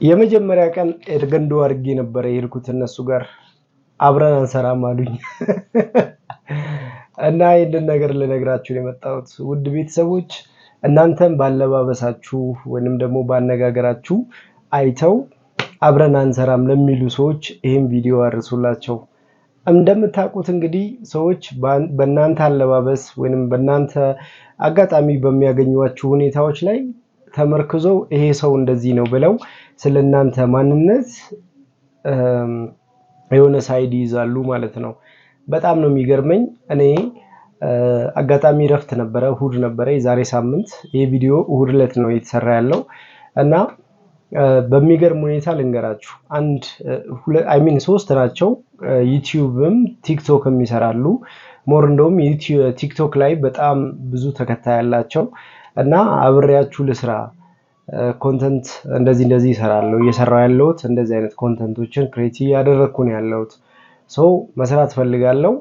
የመጀመሪያ ቀን ኤርገንዶ አድርጌ ነበር የሄድኩት እነሱ ጋር አብረን አንሰራም አሉኝ እና ይሄንን ነገር ልነግራችሁ ነው የመጣሁት ውድ ቤተሰቦች እናንተም ባለባበሳችሁ ወይንም ደግሞ ባነጋገራችሁ አይተው አብረን አንሰራም ለሚሉ ሰዎች ይሄን ቪዲዮ አድርሱላቸው እንደምታውቁት እንግዲህ ሰዎች በእናንተ አለባበስ ወይንም በእናንተ አጋጣሚ በሚያገኙዋችሁ ሁኔታዎች ላይ ተመርክዘው ይሄ ሰው እንደዚህ ነው ብለው ስለናንተ ማንነት የሆነ ሳይድ ይዛሉ ማለት ነው በጣም ነው የሚገርመኝ እኔ አጋጣሚ ረፍት ነበረ እሁድ ነበረ የዛሬ ሳምንት ይሄ ቪዲዮ እሁድ ዕለት ነው የተሰራ ያለው እና በሚገርም ሁኔታ ልንገራችሁ አንድ ሶስት ናቸው ዩቲዩብም ቲክቶክም ይሰራሉ ሞር እንደውም ቲክቶክ ላይ በጣም ብዙ ተከታይ ያላቸው እና አብሬያችሁ ለስራ ኮንተንት እንደዚህ ይሰራሉ እየሰራው ያለውት እንደዚህ አይነት ኮንተንቶችን ክሬት ያደረኩ ነው ያለውት ሶ መስራት ፈልጋለሁ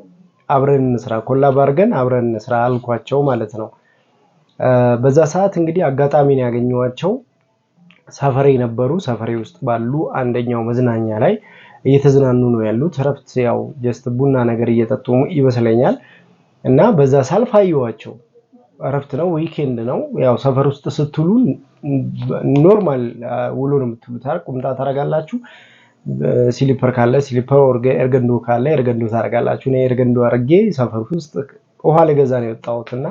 አብረን እንስራ ኮላብ አድርገን አብረን እንስራ አልኳቸው ማለት ነው በዛ ሰዓት እንግዲህ አጋጣሚ ነው ያገኘዋቸው ሰፈሬ ነበሩ ሰፈሬ ውስጥ ባሉ አንደኛው መዝናኛ ላይ እየተዝናኑ ነው ያሉት ረፍት ያው ጀስት ቡና ነገር እየጠጡ ይመስለኛል እና በዛ ሳልፍ አየዋቸው ረፍት ነው ዊኬንድ ነው ያው ሰፈር ውስጥ ስትሉ ኖርማል ውሎ ነው የምትሉት ቁምጣ ታረጋላችሁ ሲሊፐር ካለ ሲሊፐር ኤርገንዶ ካለ ኤርገንዶ ታረጋላችሁ ነው ኤርገንዶ አርጌ ሰፈር ውስጥ ውሃ ለገዛ ነው የወጣሁትና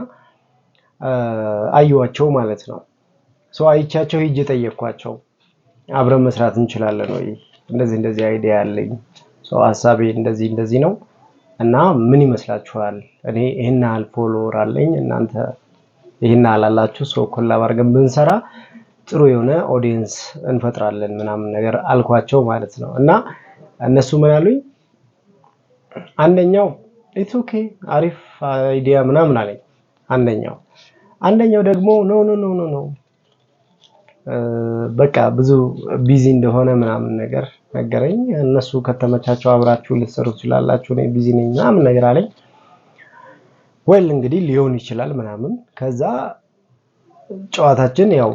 አየዋቸው ማለት ነው ሶ አይቻቸው ሄጄ ጠየቅኳቸው አብረን መስራት እንችላለን ወይ እንደዚህ አይዲያ አለኝ ሶ ሐሳቤ እንደዚህ ነው እና ምን ይመስላችኋል እኔ ይሄን ያህል ፎሎወር አለኝ እናንተ ይሄን አላላችሁ ሶ ኮላብ አድርገን ብንሰራ ጥሩ የሆነ ኦዲየንስ እንፈጥራለን ምናምን ነገር አልኳቸው ማለት ነው እና እነሱ ምን አሉኝ አንደኛው ኢትስ ኦኬ አሪፍ አይዲያ ምናምን አለኝ አንደኛው ደግሞ ኖ በቃ ብዙ ቢዚ እንደሆነ ምናምን ነገር ነገረኝ እነሱ ከተመቻቸው አብራችሁ ልትሰሩ ትችላላችሁ እኔ ቢዚ ነኝ ምናምን ነገር አለኝ ወል እንግዲህ ሊሆን ይችላል ምናምን ከዛ ጨዋታችን ያው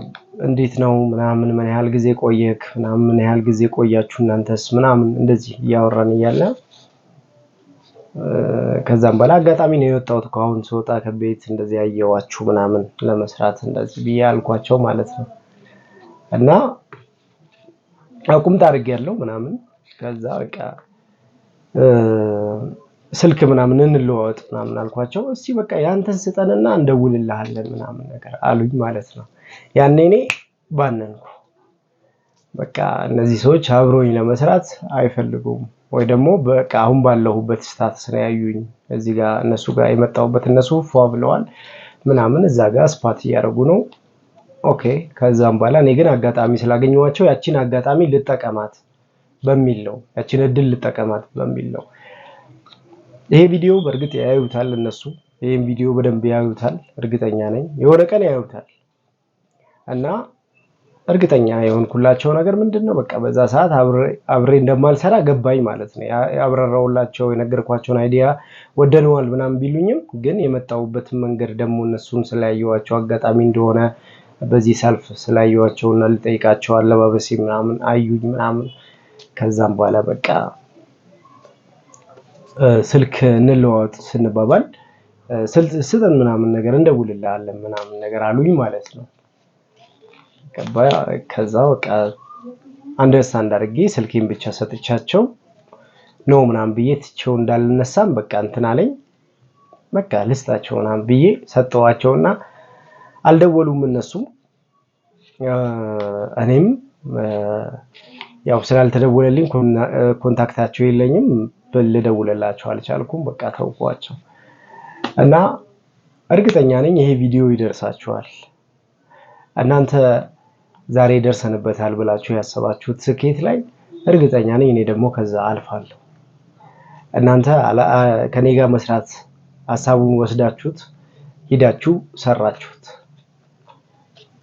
እንዴት ነው ምናምን ምን ያህል ጊዜ ቆየክ ምናምን ምን ያህል ጊዜ ቆያችሁ እናንተስ ምናምን እንደዚህ ያወራን ይያለ ከዛም በኋላ አጋጣሚ ነው የወጣሁት ከአሁን ስወጣ ከቤት እንደዚህ ያየዋችሁ ምናምን ለመስራት እንደዚህ ቢያልኳቸው ማለት ነው እና አቁምጣ አድርጌያለሁ ምናምን ከዛ በቃ ስልክ ምናምን እንለዋወጥ ምናምን አልኳቸው እስቲ በቃ ያንተን ስጠንና እንደውልልሃለን ምናምን ነገር አሉኝ ማለት ነው ያኔ እኔ ባነንኩ በቃ እነዚህ ሰዎች አብሮኝ ለመስራት አይፈልጉም ወይ ደግሞ በቃ አሁን ባለሁበት ስታተስ ነው ያዩኝ እዚህ ጋር እነሱ ጋር የመጣሁበት እነሱ ፏ ብለዋል ምናምን እዛ ጋር ስፓት ያደርጉ ነው ኦኬ ከዛም በኋላ እኔ ግን አጋጣሚ ስላገኘዋቸው ያቺን አጋጣሚ ልጠቀማት በሚል ነው ያቺን እድል ልጠቀማት በሚል ነው ይሄ ቪዲዮ በርግጥ ያዩታል እነሱ ይሄን ቪዲዮ በደንብ ያዩታል እርግጠኛ ነኝ የሆነ ቀን ያዩታል እና እርግጠኛ የሆንኩላቸው ነገር ምንድነው በቃ በዛ ሰዓት አብሬ እንደማልሰራ ገባኝ ማለት ነው ያብራራውላቸው የነገርኳቸውን አይዲያ ወደነዋል ምናምን ቢሉኝም ግን የመጣውበት መንገድ ደግሞ እነሱን ስላየዋቸው አጋጣሚ እንደሆነ በዚህ ሰልፍ ስላየዋቸውና ልጠይቃቸው አለባበሴ ምናምን አዩኝ ምናምን ከዛም በኋላ በቃ ስልክ እንለዋወጥ ስንባባል ስልጠን ምናምን ነገር እንደውልልሃለን ምናምን ነገር አሉኝ ማለት ነው ከዛ በቃ አንደርስታንድ አድርጌ ስልኬን ብቻ ሰጥቻቸው ነው ምናምን ብዬ ትቼው እንዳልነሳም በቃ እንትን አለኝ በቃ ልስጣቸው ምናምን ብዬ ሰጠዋቸውና አልደወሉም እነሱ እኔም ያው ስላልተደወለልኝ ኮንታክታቸው የለኝም ልደውልላቸው አልቻልኩም በቃ ተውኳቸው እና እርግጠኛ ነኝ ይሄ ቪዲዮ ይደርሳችኋል እናንተ ዛሬ ደርሰንበታል ብላችሁ ያሰባችሁት ስኬት ላይ እርግጠኛ ነኝ እኔ ደግሞ ከዛ አልፋለሁ እናንተ ከኔ ጋር መስራት ሐሳቡን ወስዳችሁት ሄዳችሁ ሰራችሁት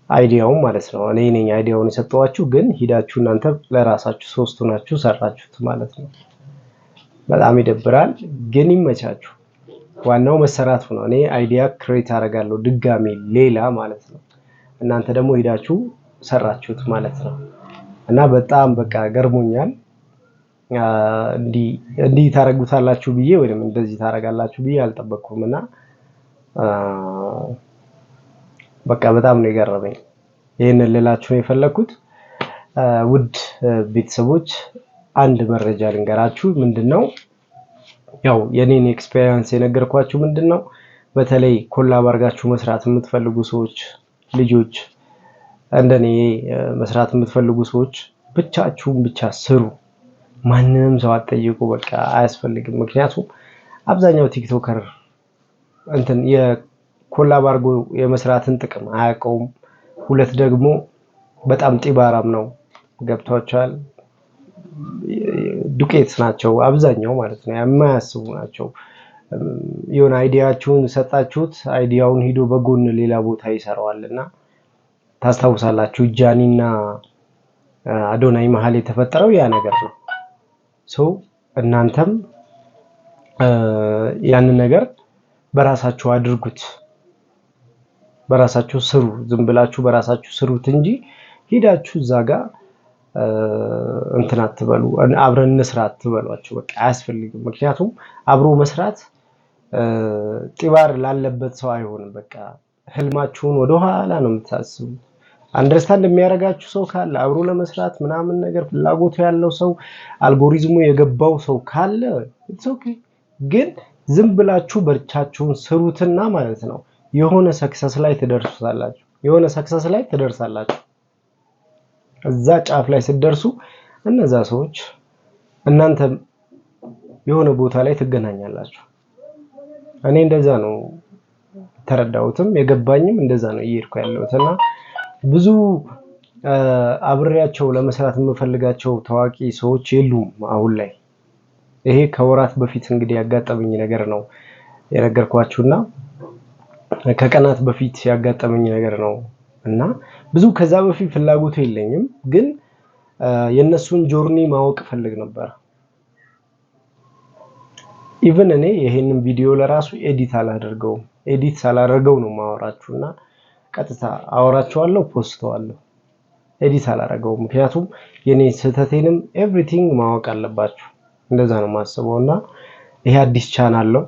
አይዲያው ማለት ነው እኔ ነኝ አይዲያውን የሰጠዋችሁ ግን ሄዳችሁ እናንተ ለራሳችሁ ሶስቱ ናችሁ ሰራችሁት ማለት ነው በጣም ይደብራል ግን ይመቻችሁ ዋናው መሰራቱ ነው እኔ አይዲያ ክሬት አደርጋለሁ ድጋሚ ሌላ ማለት ነው እናንተ ደግሞ ሄዳችሁ ሰራችሁት ማለት ነው እና በጣም በቃ ገርሞኛል። እንዲህ ታረጉታላችሁ ብዬ ወይንም እንደዚህ ታረጋላችሁ ብዬ አልጠበቅኩምና በቃ በጣም ነው የገረመኝ። ይሄንን ልላችሁ ነው የፈለኩት። ውድ ቤተሰቦች አንድ መረጃ ልንገራችሁ። ምንድነው ያው የኔን ኤክስፒሪየንስ የነገርኳችሁ ምንድነው በተለይ ኮላብ አድርጋችሁ መስራት የምትፈልጉ ሰዎች ልጆች እንደኔ መስራት የምትፈልጉ ሰዎች ብቻችሁን ብቻ ስሩ። ማንንም ሰው አትጠይቁ። በቃ አያስፈልግም። ምክንያቱም አብዛኛው ቲክቶከር እንትን የኮላብ አድርጎ የመስራትን ጥቅም አያውቀውም። ሁለት ደግሞ በጣም ጢባራም ነው። ገብቷቸዋል። ዱቄት ናቸው አብዛኛው ማለት ነው። የማያስቡ ናቸው። የሆነ አይዲያችሁን ሰጣችሁት አይዲያውን ሄዶ በጎን ሌላ ቦታ ይሰራዋልና ታስታውሳላችሁ ጃኒና አዶናይ መሃል የተፈጠረው ያ ነገር ነው። እናንተም ያንን ነገር በራሳችሁ አድርጉት። በራሳችሁ ስሩ። ዝም ብላችሁ በራሳችሁ ስሩት እንጂ ሄዳችሁ እዛ ጋር እንትን አትበሉ። አብረን እንስራ አትበሏቸው። በቃ አያስፈልግም። ምክንያቱም አብሮ መስራት ጢባር ላለበት ሰው አይሆንም። በቃ ህልማችሁን ወደ ኋላ ነው የምታስቡ። አንደርስታንድ የሚያደርጋችሁ ሰው ካለ አብሮ ለመስራት ምናምን ነገር ፍላጎቱ ያለው ሰው አልጎሪዝሙ የገባው ሰው ካለ ኢትስ ኦኬ። ግን ዝም ብላችሁ በርቻችሁን ስሩትና ማለት ነው የሆነ ሰክሰስ ላይ ትደርሳላችሁ። እዛ ጫፍ ላይ ስትደርሱ እነዛ ሰዎች እናንተ የሆነ ቦታ ላይ ትገናኛላችሁ። እኔ እንደዛ ነው ተረዳሁትም የገባኝም እንደዛ ነው እየሄድኩ ያለሁትና ብዙ አብሬያቸው ለመስራት የምፈልጋቸው ታዋቂ ሰዎች የሉም አሁን ላይ። ይሄ ከወራት በፊት እንግዲህ ያጋጠመኝ ነገር ነው የነገርኳችሁና ከቀናት በፊት ያጋጠመኝ ነገር ነው እና ብዙ ከዛ በፊት ፍላጎቱ የለኝም፣ ግን የነሱን ጆርኒ ማወቅ ፈልግ ነበር። ኢቭን እኔ ይሄንን ቪዲዮ ለራሱ ኤዲት አላደርገውም። ኤዲት ሳላደርገው ነው ማወራችሁና ቀጥታ አወራችኋለሁ፣ ፖስተዋለሁ። ኤዲት አላደርገውም። ምክንያቱም የኔ ስህተቴንም ኤቭሪቲንግ ማወቅ አለባችሁ። እንደዛ ነው ማስበውና ይሄ አዲስ ቻናል ነው።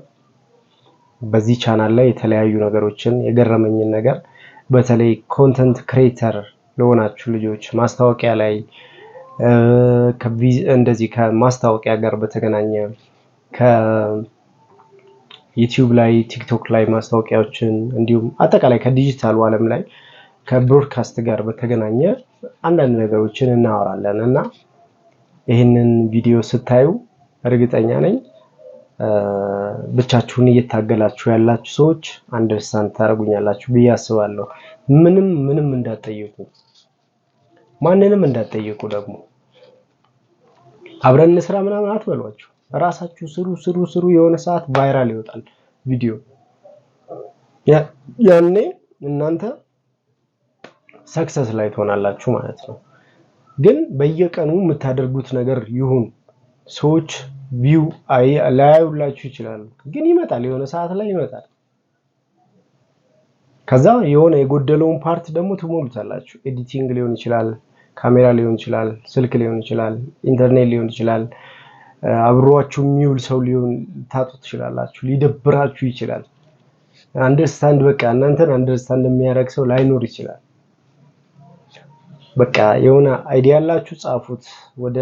በዚህ ቻናል ላይ የተለያዩ ነገሮችን የገረመኝን ነገር በተለይ ኮንተንት ክሬተር ለሆናችሁ ልጆች ማስታወቂያ ላይ እንደዚህ ከማስታወቂያ ጋር በተገናኘ ከዩቲዩብ ላይ ቲክቶክ ላይ ማስታወቂያዎችን እንዲሁም አጠቃላይ ከዲጂታል ዓለም ላይ ከብሮድካስት ጋር በተገናኘ አንዳንድ ነገሮችን እናወራለን እና ይሄንን ቪዲዮ ስታዩ እርግጠኛ ነኝ ብቻችሁን እየታገላችሁ ያላችሁ ሰዎች አንደርስታንድ ታደርጉኛላችሁ ብዬ አስባለሁ። ምንም እንዳትጠይቁ፣ ማንንም እንዳትጠይቁ። ደግሞ አብረን እንስራ ምናምን አትበሏቸው። ራሳችሁ ስሩ። የሆነ ሰዓት ቫይራል ይወጣል ቪዲዮ። ያኔ እናንተ ሰክሰስ ላይ ትሆናላችሁ ማለት ነው። ግን በየቀኑ የምታደርጉት ነገር ይሁን። ሰዎች ቪው ላያዩላችሁ ይችላሉ፣ ግን ይመጣል፣ የሆነ ሰዓት ላይ ይመጣል። ከዛ የሆነ የጎደለውን ፓርት ደግሞ ትሞሉታላችሁ። ኤዲቲንግ ሊሆን ይችላል፣ ካሜራ ሊሆን ይችላል፣ ስልክ ሊሆን ይችላል፣ ኢንተርኔት ሊሆን ይችላል። አብሯችሁ የሚውል ሰው ሊሆን ታጡ ትችላላችሁ። ሊደብራችሁ ይችላል። አንደርስታንድ በቃ እናንተን አንደርስታንድ የሚያደርግ ሰው ላይኖር ይችላል። በቃ የሆነ አይዲያ ያላችሁ ጻፉት፣ ወደ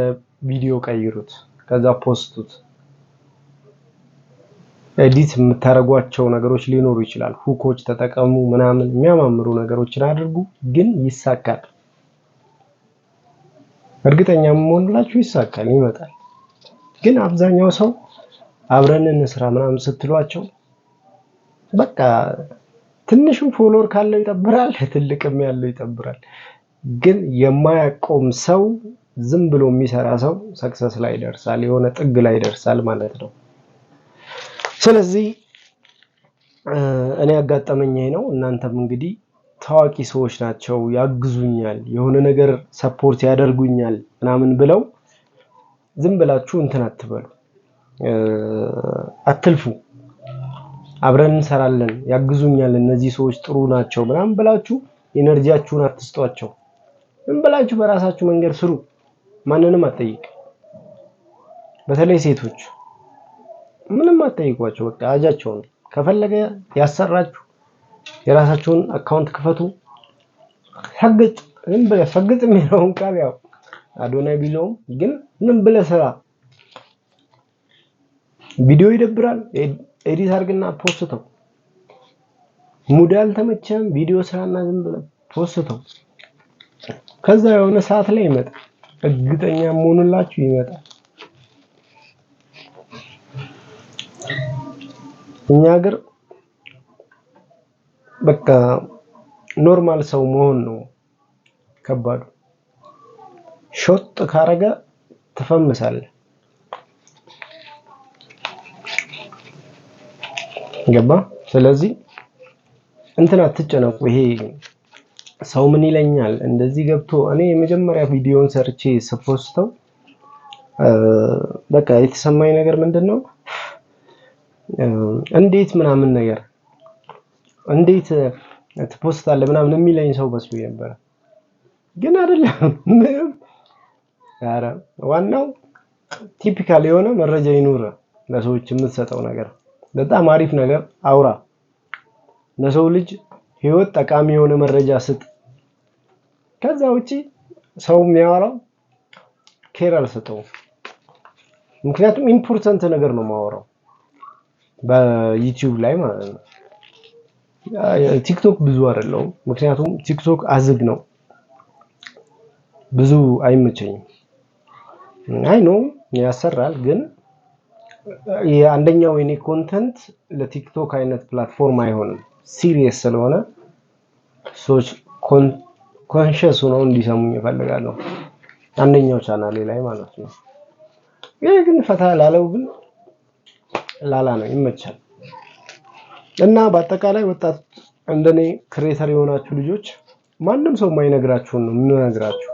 ቪዲዮ ቀይሩት፣ ከዛ ፖስቱት። ኤዲት የምታረጓቸው ነገሮች ሊኖሩ ይችላል። ሁኮች ተጠቀሙ ምናምን የሚያማምሩ ነገሮችን አድርጉ፣ ግን ይሳካል። እርግጠኛ መሆንላችሁ ይሳካል፣ ይመጣል። ግን አብዛኛው ሰው አብረን እንስራ ምናምን ስትሏቸው በቃ ትንሽም ፎሎወር ካለው ይጠብራል፣ ትልቅም ያለው ይጠብራል። ግን የማያቆም ሰው ዝም ብሎ የሚሰራ ሰው ሰክሰስ ላይ ይደርሳል፣ የሆነ ጥግ ላይ ይደርሳል ማለት ነው። ስለዚህ እኔ ያጋጠመኝ ነው። እናንተም እንግዲህ ታዋቂ ሰዎች ናቸው ያግዙኛል፣ የሆነ ነገር ሰፖርት ያደርጉኛል ምናምን ብለው ዝም ብላችሁ እንትን አትበሉ፣ አትልፉ። አብረን እንሰራለን፣ ያግዙኛል፣ እነዚህ ሰዎች ጥሩ ናቸው ምናምን ብላችሁ ኢነርጂያችሁን አትስጧቸው። ምን ብላችሁ በራሳችሁ መንገድ ስሩ። ማንንም አትጠይቅ። በተለይ ሴቶች ምንም አትጠይቋቸው። በቃ አጃቸው ነው። ከፈለገ ያሰራችሁ የራሳችሁን አካውንት ክፈቱ። ሰግጥ ምን ብለህ ሰግጥ የሚለውን ቃል ያው አዶናይ ቢለውም ግን ምን ብለህ ስራ። ቪዲዮ ይደብራል፣ ኤዲት አድርግና ፖስተው። ሙድ አልተመቸም፣ ቪዲዮ ስራና ዝም ብለህ ፖስተው። ከዛ የሆነ ሰዓት ላይ ይመጣል። እርግጠኛ መሆንላችሁ ይመጣል። እኛ ሀገር በቃ ኖርማል ሰው መሆን ነው ከባዱ። ሾጥ ካረገ ትፈምሳለህ። ገባ? ስለዚህ እንትን አትጨነቁ። ይሄ ሰው ምን ይለኛል እንደዚህ ገብቶ እኔ የመጀመሪያ ቪዲዮን ሰርቼ ስፖስተው በቃ የተሰማኝ ነገር ምንድነው እንዴት ምናምን ነገር እንዴት ትፖስታለህ ምናምን የሚለኝ ሰው መስሎኝ ነበር። ግን አይደለም ምንም። ኧረ ዋናው ቲፒካል የሆነ መረጃ ይኑር። ለሰዎች የምትሰጠው ነገር በጣም አሪፍ ነገር አውራ። ለሰው ልጅ ህይወት ጠቃሚ የሆነ መረጃ ስጥ። ከዛ ውጪ ሰው የሚያወራው ኬር አልሰጠውም። ምክንያቱም ኢምፖርታንት ነገር ነው የማወራው በዩቲዩብ ላይ ማለት ነው። ቲክቶክ ብዙ አይደለም፣ ምክንያቱም ቲክቶክ አዝግ ነው፣ ብዙ አይመቸኝም። አይ ኖ ያሰራል፣ ግን የአንደኛው የኔ ኮንተንት ለቲክቶክ አይነት ፕላትፎርም አይሆንም። ሲሪየስ ስለሆነ ሰዎች ኮንሺየስ ሆነው እንዲሰሙኝ እፈልጋለሁ፣ አንደኛው ቻናሌ ላይ ማለት ነው። ይሄ ግን ፈታ ላለው ግን ላላ ነው፣ ይመቻል። እና በአጠቃላይ ወጣት እንደኔ ክሬተር የሆናችሁ ልጆች ማንም ሰው የማይነግራችሁን ነው የምነግራችሁ።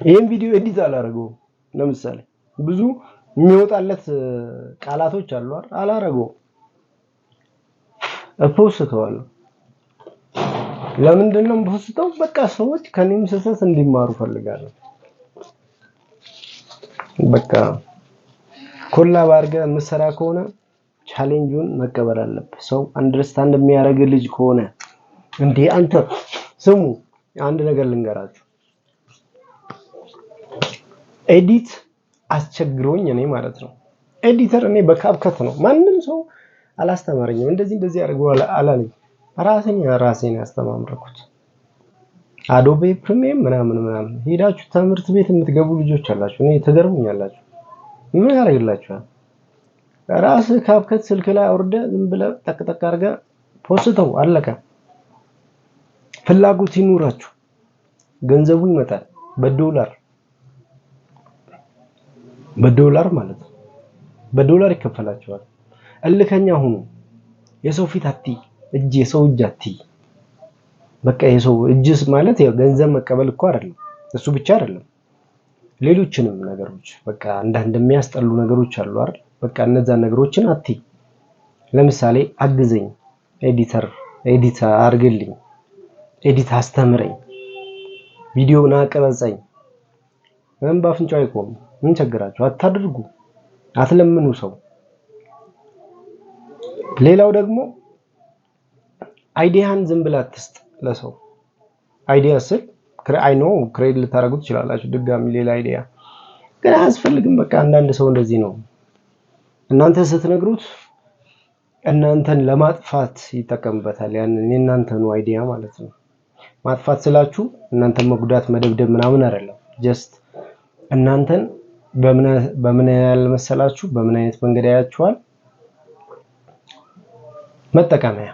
ይሄን ቪዲዮ ኤዲት አላረገውም። ለምሳሌ ብዙ የሚወጣለት ቃላቶች አሉ አይደል? አላረገውም፣ እፖስተዋለሁ። ለምንድን ነው የምፖስተው? በቃ ሰዎች ከኔም ስህተት እንዲማሩ ፈልጋለሁ። በቃ ኮላብ አድርገህ የምትሰራ ከሆነ ቻሌንጁን መቀበል አለብህ። ሰው አንደርስታንድ የሚያደርግ ልጅ ከሆነ እንዴ አንተ ስሙ፣ አንድ ነገር ልንገራችሁ። ኤዲት አስቸግሮኝ እኔ ማለት ነው ኤዲተር እኔ በካፕከት ነው፣ ማንም ሰው አላስተማረኝም። እንደዚህ አድርገው አላለኝ። ራሴን ያስተማምረኩት አዶቤ ፕሪሚየም ምናምን ሄዳችሁ ትምህርት ቤት የምትገቡ ልጆች አላችሁ። እኔ ተገርሙኛላችሁ። ምን ያደርግላችኋል? ራስህ ካፕከት ስልክ ላይ አውርደህ ዝም ብለህ ጠቅጠቅ አድርገህ ፖስተው፣ አለቀ። ፍላጎት ይኑራችሁ፣ ገንዘቡ ይመጣል። በዶላር ማለት ነው። በዶላር ይከፈላችኋል። እልከኛ ሁኑ። የሰው ፊት አትይ፣ የሰው እጅ አትይ። በቃ የሰው እጅስ ማለት ያው ገንዘብ መቀበል እኮ አይደለም፣ እሱ ብቻ አይደለም። ሌሎችንም ነገሮች በቃ አንዳንድ የሚያስጠሉ ነገሮች አሉ አይደል? በቃ እነዛ ነገሮችን አትይ። ለምሳሌ አግዘኝ፣ ኤዲት አድርግልኝ፣ ኤዲት አስተምረኝ፣ ቪዲዮውን አቀረጸኝ። ምንም ባፍንጫው አይቆም። ምን ቸግራችሁ? አታድርጉ፣ አትለምኑ ሰው። ሌላው ደግሞ አይዲያን ዝም ብላ አትስጥ ለሰው። አይዲያ ስል አይ ኖ ክሬድ ልታረጉት ትችላላችሁ፣ ድጋሚ ሌላ አይዲያ ግን አያስፈልግም። በቃ አንዳንድ ሰው እንደዚህ ነው። እናንተ ስትነግሩት እናንተን ለማጥፋት ይጠቀምበታል። ያንን የእናንተኑ አይዲያ ማለት ነው። ማጥፋት ስላችሁ እናንተን መጉዳት፣ መደብደብ ምናምን አይደለም። ጀስት እናንተን በምን ያህል መሰላችሁ፣ በምን አይነት መንገድ ያያችኋል፣ መጠቀሚያ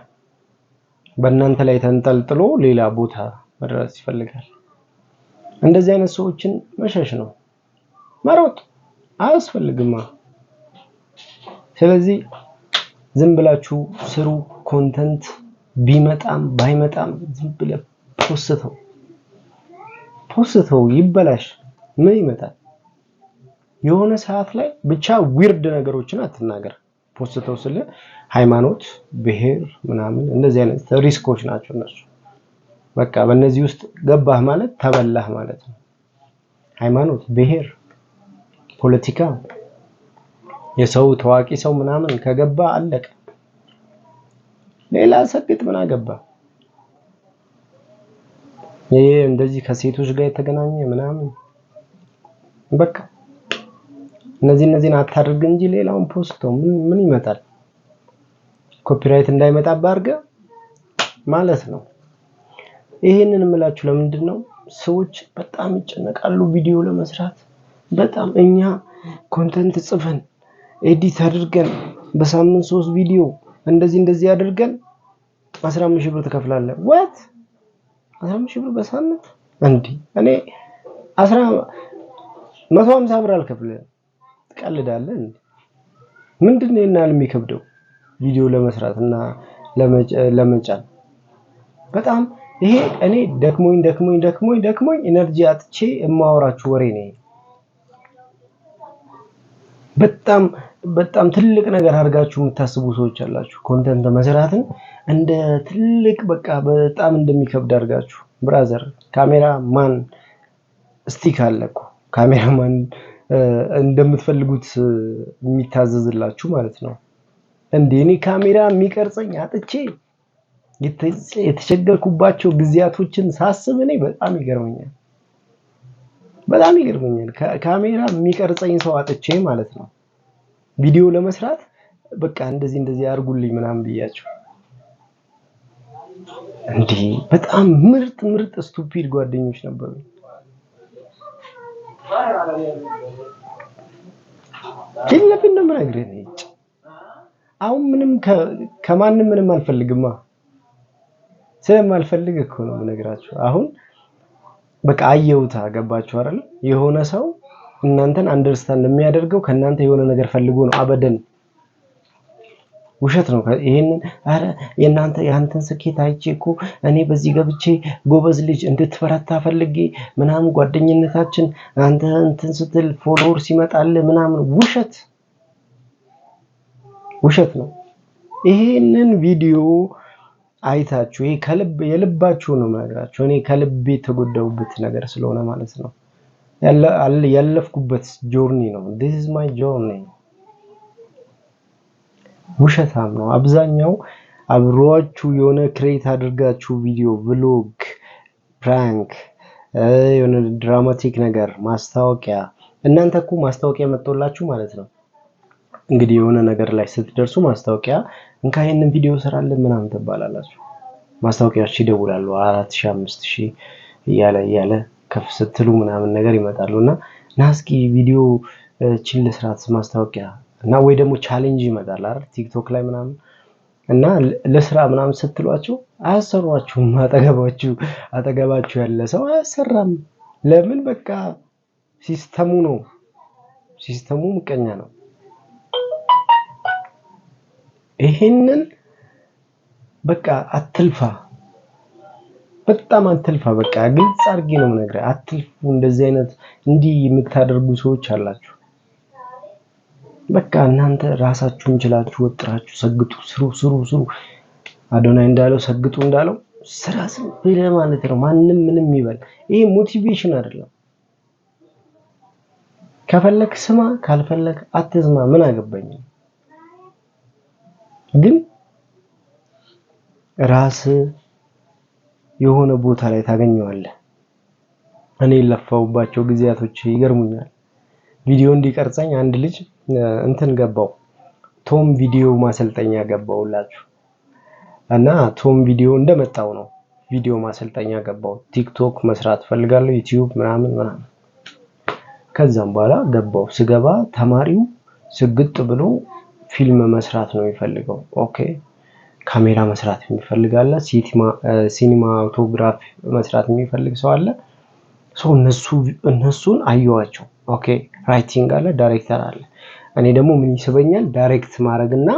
በእናንተ ላይ ተንጠልጥሎ ሌላ ቦታ መድረስ ይፈልጋል። እንደዚህ አይነት ሰዎችን መሸሽ ነው፣ መሮጥ አያስፈልግማ። ስለዚህ ዝም ብላችሁ ስሩ። ኮንተንት ቢመጣም ባይመጣም ዝም ብለህ ፖስተው ይበላሽ፣ ምን ይመጣል? የሆነ ሰዓት ላይ ብቻ ዊርድ ነገሮችን አትናገር። ፖስተው ስለ ሃይማኖት፣ ብሔር ምናምን እንደዚህ አይነት ሪስኮች ናቸው እነሱ። በቃ በእነዚህ ውስጥ ገባህ ማለት ተበላህ ማለት ነው። ሃይማኖት፣ ብሔር፣ ፖለቲካ፣ የሰው ታዋቂ ሰው ምናምን ከገባ አለቀ። ሌላ ሰግጥ ምን አገባ? ይሄ እንደዚህ ከሴቶች ጋር የተገናኘ ምናምን በቃ እነዚህን አታድርግ እንጂ ሌላውን ፖስተው ምን ይመጣል? ኮፒራይት እንዳይመጣብህ አድርገህ ማለት ነው። ይሄንን እምላችሁ ለምንድን ነው ሰዎች በጣም ይጨነቃሉ ቪዲዮ ለመስራት። በጣም እኛ ኮንተንት ጽፈን ኤዲት አድርገን በሳምንት 3 ቪዲዮ እንደዚህ አድርገን 15000 ብር ትከፍላለህ። what 15000 ብር በሳምንት እንዴ? እኔ 150 ብር አልከፍልህም። ትቀልዳለህ እንዴ? ምንድነው ይናል የሚከብደው ቪዲዮ ለመስራት እና ለመጫን? በጣም ይሄ እኔ ደክሞኝ ኢነርጂ አጥቼ የማወራችሁ ወሬ ነው። በጣም ትልቅ ነገር አድርጋችሁ የምታስቡ ሰዎች አላችሁ። ኮንተንት መስራትን እንደ ትልቅ በቃ በጣም እንደሚከብድ አድርጋችሁ። ብራዘር ካሜራማን ስቲክ አለኩ። ካሜራማን እንደምትፈልጉት የሚታዘዝላችሁ ማለት ነው። እንዴ እኔ ካሜራ የሚቀርጸኝ አጥቼ የተቸገርኩባቸው ጊዜያቶችን ሳስብ እኔ በጣም ይገርመኛል። ካሜራ የሚቀርጸኝ ሰው አጥቼ ማለት ነው ቪዲዮ ለመስራት በቃ እንደዚህ አድርጉልኝ ምናምን ብያቸው። እንዴ በጣም ምርጥ ስቱፒድ ጓደኞች ነበሩ። ለምን ነው የምነግርህ? አሁን ምንም ከማንም ምንም አልፈልግማ። ስለማልፈልግ እኮ ነው የምነግራችሁ። አሁን በቃ አየውታ ገባችሁ አይደል? የሆነ ሰው እናንተን አንደርስታንድ የሚያደርገው ከናንተ የሆነ ነገር ፈልጎ ነው። አበደን ውሸት ነው። ይሄንን አረ ያንተን ስኬት አይቼ እኮ እኔ በዚህ ገብቼ ጎበዝ ልጅ እንድትፈረታ ፈልጌ ምናምን ጓደኝነታችን አንተ እንትን ስትል ፎሎወር ሲመጣል ምናምን ውሸት ነው። ይሄንን ቪዲዮ አይታችሁ ይሄ ከልብ የልባችሁ ነው የምነግራችሁ። እኔ ከልቤ የተጎዳሁበት ነገር ስለሆነ ማለት ነው። ያለፍኩበት ጆርኒ ነው። this is my journey። ውሸታም ነው አብዛኛው። አብሮአችሁ የሆነ ክሬት አድርጋችሁ ቪዲዮ፣ ብሎግ፣ ፕራንክ፣ የሆነ ድራማቲክ ነገር፣ ማስታወቂያ። እናንተ እኮ ማስታወቂያ መጥቶላችሁ ማለት ነው እንግዲህ የሆነ ነገር ላይ ስትደርሱ ማስታወቂያ እንካ ይሄንን ቪዲዮ ሰራለን ምናምን ተባላላችሁ። ማስታወቂያዎች ይደውላሉ 4000 5000 እያለ ከፍ ስትሉ ምናምን ነገር ይመጣሉና ናስኪ ቪዲዮ ቺል ለስራት ማስታወቂያ እና ወይ ደግሞ ቻሌንጅ ይመጣል አይደል ቲክቶክ ላይ ምናምን እና ለስራ ምናምን ስትሏቸው አያሰሯችሁም። አጠገባችሁ ያለ ሰው አያሰራም። ለምን? በቃ ሲስተሙ ምቀኛ ነው። ይሄንን በቃ አትልፋ፣ በጣም አትልፋ። በቃ ግልጽ አድርጌ ነው የምነግርህ፣ አትልፉ። እንደዚህ አይነት እንዲህ የምታደርጉ ሰዎች አላችሁ። በቃ እናንተ ራሳችሁን ችላችሁ ወጥራችሁ ሰግጡ፣ ስሩ። አዶናይ እንዳለው ሰግጡ እንዳለው ስራ ብለህ ማለት ነው። ማንም ምንም ይበል፣ ይሄ ሞቲቬሽን አይደለም። ከፈለክ ስማ፣ ካልፈለክ አትስማ። ምን አገባኝ። ግን ራስ የሆነ ቦታ ላይ ታገኘዋለህ። እኔ ለፋውባቸው ጊዜያቶች ይገርሙኛል። ቪዲዮ እንዲቀርጸኝ አንድ ልጅ እንትን ገባው፣ ቶም ቪዲዮ ማሰልጠኛ ገባውላችሁ እና ቶም ቪዲዮ እንደመጣው ነው ቪዲዮ ማሰልጠኛ ገባው። ቲክቶክ መስራት ፈልጋለሁ፣ ዩቲዩብ ምናምን። ከዛም በኋላ ገባው። ስገባ ተማሪው ስግጥ ብሎ ፊልም መስራት ነው የሚፈልገው። ኦኬ ካሜራ መስራት የሚፈልጋለ፣ ሲኒማቶግራፊ መስራት የሚፈልግ ሰው አለ። እነሱን አየዋቸው። ኦኬ ራይቲንግ አለ፣ ዳይሬክተር አለ። እኔ ደግሞ ምን ይስበኛል? ዳይሬክት ማድረግና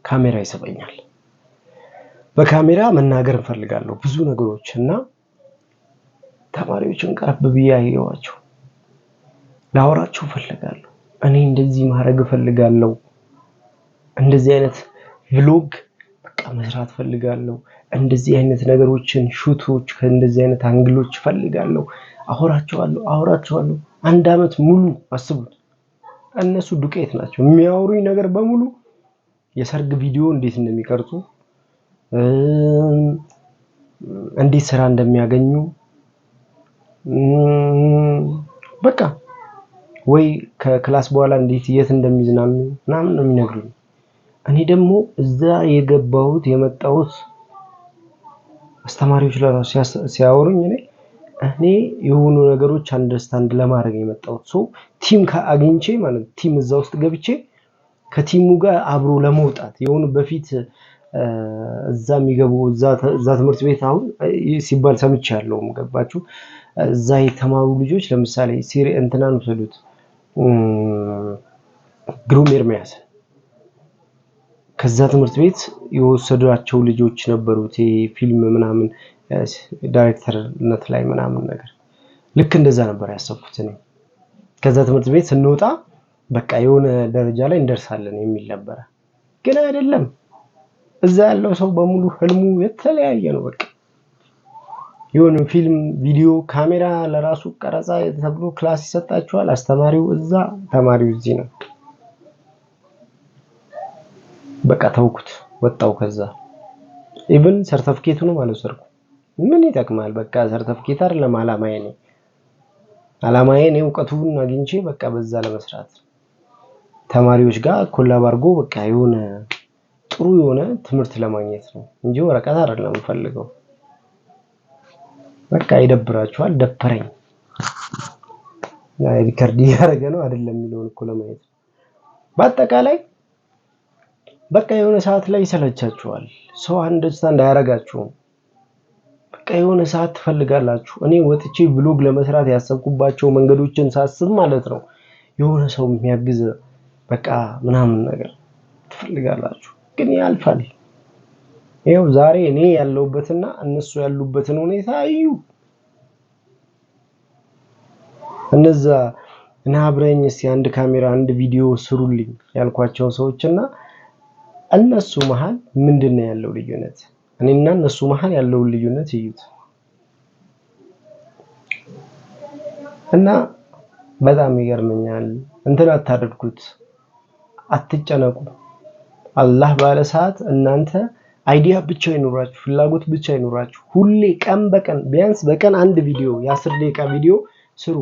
ካሜራ ይስበኛል። በካሜራ መናገር እንፈልጋለሁ ብዙ ነገሮች እና ተማሪዎችን ቀርብ ብዬ አየዋቸው። ላወራቸው ፈልጋለሁ። እኔ እንደዚህ ማድረግ ፈልጋለሁ። እንደዚህ አይነት ቭሎግ በቃ መስራት ፈልጋለሁ እንደዚህ አይነት ነገሮችን ሹቶች ከእንደዚህ አይነት አንግሎች ፈልጋለሁ አወራቸዋለሁ 1 አመት ሙሉ አስቡት እነሱ ዱቄት ናቸው የሚያወሩኝ ነገር በሙሉ የሰርግ ቪዲዮ እንዴት እንደሚቀርጹ እንዴት ስራ እንደሚያገኙ በቃ ወይ ከክላስ በኋላ እንዴት የት እንደሚዝናኑ ምናምን ነው የሚነግሩኝ እኔ ደግሞ እዛ የገባሁት የመጣሁት አስተማሪዎች ለራሱ ሲያወሩኝ እኔ የሆኑ ነገሮች አንደርስታንድ ለማድረግ የመጣሁት ሶ ቲም አግኝቼ ማለት ቲም እዛ ውስጥ ገብቼ ከቲሙ ጋር አብሮ ለመውጣት የሆኑ በፊት እዛ የሚገቡ እዛ ትምህርት ቤት አሁን ሲባል ሰምቻለሁ ገባችሁ እዛ የተማሩ ልጆች ለምሳሌ ሲሪ እንትናን ወሰዱት ግሩም ኤርሚያስ ከዛ ትምህርት ቤት የወሰዷቸው ልጆች ነበሩት ፊልም ምናምን ዳይሬክተርነት ላይ ምናምን ነገር ልክ እንደዛ ነበር ያሰብኩት እኔ ከዛ ትምህርት ቤት ስንወጣ በቃ የሆነ ደረጃ ላይ እንደርሳለን የሚል ነበር ግን አይደለም እዛ ያለው ሰው በሙሉ ህልሙ የተለያየ ነው በቃ የሆነ ፊልም ቪዲዮ ካሜራ ለራሱ ቀረጻ ተብሎ ክላስ ይሰጣቸዋል አስተማሪው እዛ ተማሪው እዚህ ነው በቃ ተውኩት ወጣው ከዛ ኢቭን ሰርቲፊኬቱን ማለት ሰርኩ ምን ይጠቅማል በቃ ሰርቲፊኬት አይደለም አላማዬ ነው ዕውቀቱን አግኝቼ በቃ በዛ ለመስራት ተማሪዎች ጋር ኮላብ አድርጎ በቃ የሆነ ጥሩ የሆነ ትምህርት ለማግኘት ነው እንጂ ወረቀት አይደለም ፈልገው በቃ ይደብራቸዋል ደፈረኝ ሪከርድ ያደረገ ነው አይደለም የሚለውን እኮ ለማየት በአጠቃላይ በቃ የሆነ ሰዓት ላይ ይሰለቻቸዋል ሰው አንደርስታንድ አያረጋቸውም በቃ የሆነ ሰዓት ትፈልጋላችሁ እኔ ወጥቼ ብሎግ ለመስራት ያሰብኩባቸው መንገዶችን ሳስብ ማለት ነው የሆነ ሰው የሚያግዝ በቃ ምናምን ነገር ትፈልጋላችሁ ግን ያልፋል ይሄው ዛሬ እኔ ያለውበትና እነሱ ያሉበትን ሁኔታ እዩ እነዛ እና አብረኝስ አንድ ካሜራ አንድ ቪዲዮ ስሩልኝ ያልኳቸው ሰዎችና እነሱ መሃል ምንድነው ያለው ልዩነት እኔና እነሱ መሃል ያለው ልዩነት እዩት እና በጣም ይገርመኛል እንትን አታድርጉት አትጨነቁ አላህ ባለ ሰዓት እናንተ አይዲያ ብቻ ይኖራችሁ ፍላጎት ብቻ ይኖራችሁ ሁሌ ቀን በቀን ቢያንስ በቀን አንድ ቪዲዮ የ10 ደቂቃ ቪዲዮ ስሩ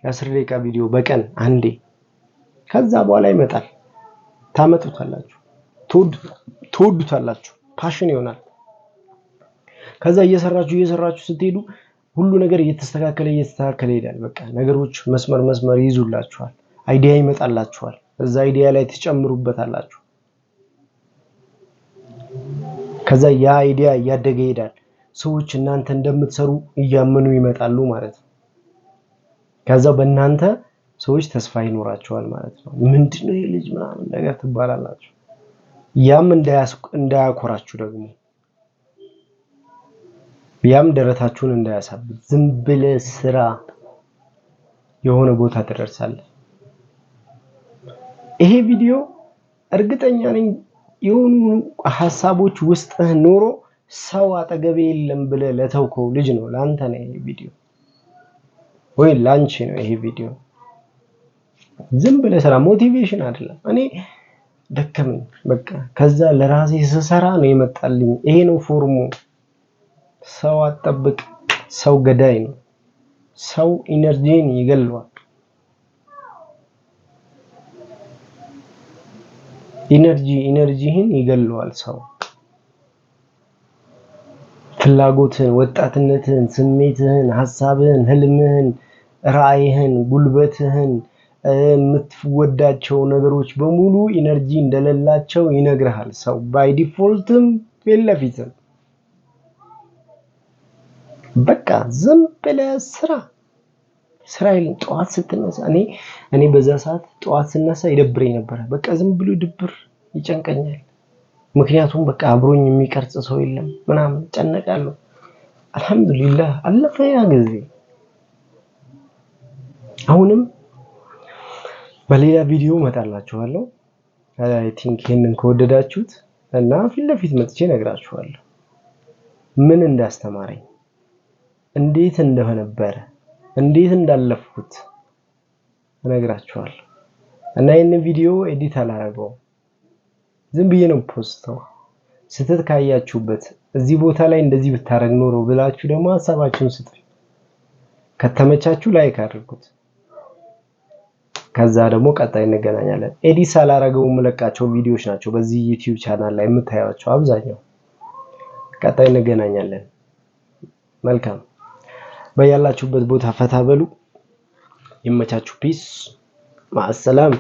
የ10 ደቂቃ ቪዲዮ በቀን አንዴ ከዛ በኋላ ይመጣል ታመጡታላችሁ ትወዱታላችሁ ፓሽን ይሆናል ከዛ እየሰራችሁ ስትሄዱ ሁሉ ነገር እየተስተካከለ ይሄዳል በቃ ነገሮች መስመር ይይዙላችኋል አይዲያ ይመጣላችኋል እዛ አይዲያ ላይ ተጨምሩበታላችሁ ከዛ ያ አይዲያ ያደገ ይሄዳል ሰዎች እናንተ እንደምትሰሩ እያመኑ ይመጣሉ ማለት ነው ከዛ በእናንተ ሰዎች ተስፋ ይኖራቸዋል ማለት ነው ምንድነው ይሄ ልጅ ምናምን ነገር ትባላላችሁ ያም እንዳያኮራችሁ ደግሞ ያም ደረታችሁን እንዳያሳብብ ዝም ብለህ ስራ የሆነ ቦታ ትደርሳለህ ይሄ ቪዲዮ እርግጠኛ ነኝ የሆኑ ሐሳቦች ውስጥ ኖሮ ሰው አጠገቤ የለም ብለህ ለተውከው ልጅ ነው ላንተ ነው ይሄ ቪዲዮ ወይ ላንቺ ነው ይሄ ቪዲዮ ዝም ብለህ ስራ ሞቲቬሽን አይደለም እኔ ደከመኝ በቃ ከዛ ለራሴ ስሰራ ነው የመጣልኝ ይሄ ነው ፎርሙ ሰው አጠብቅ ሰው ገዳይ ነው ሰው ኢነርጂን ይገለዋል ኢነርጂህን ይገለዋል ሰው ፍላጎትን ወጣትነትን ስሜትህን ሐሳብህን ህልምህን ራእይህን ጉልበትህን የምትወዳቸው ነገሮች በሙሉ ኢነርጂ እንደሌላቸው ይነግርሃል ሰው ባይ ዲፎልትም በለፊትም በቃ ዝም ብለህ ስራዬን ጧት ስትነሳ እኔ በዛ ሰዓት ጧት ስነሳ ይደብረኝ ነበር በቃ ዝም ብሎ ድብር ይጨንቀኛል ምክንያቱም በቃ አብሮኝ የሚቀርጽ ሰው የለም ምናምን ጨነቃለሁ አልহামዱሊላህ አለፈ ያ ጊዜ አሁንም በሌላ ቪዲዮ መጣላችኋለሁ አይ ቲንክ ይሄንን ከወደዳችሁት እና ፊት ለፊት መጥቼ እነግራችኋለሁ ምን እንዳስተማረኝ፣ እንዴት እንደነበረ፣ እንዴት እንዳለፍኩት እነግራችኋለሁ። እና ይሄንን ቪዲዮ ኤዲት አላረገውም፣ ዝም ብዬ ነው ፖስተው። ስህተት ካያችሁበት እዚህ ቦታ ላይ እንደዚህ ብታረግ ኖሮ ብላችሁ ደግሞ ሐሳባችሁን ስጡኝ። ከተመቻችሁ ላይክ አድርጉት። ከዛ ደግሞ ቀጣይ እንገናኛለን። ኤዲት ሳላረገው የምለቃቸው ቪዲዮዎች ናቸው በዚህ ዩቲዩብ ቻናል ላይ የምታዩቸው አብዛኛው። ቀጣይ እንገናኛለን። መልካም፣ በያላችሁበት ቦታ ፈታ በሉ። ይመቻችሁ። ፒስ ማሰላም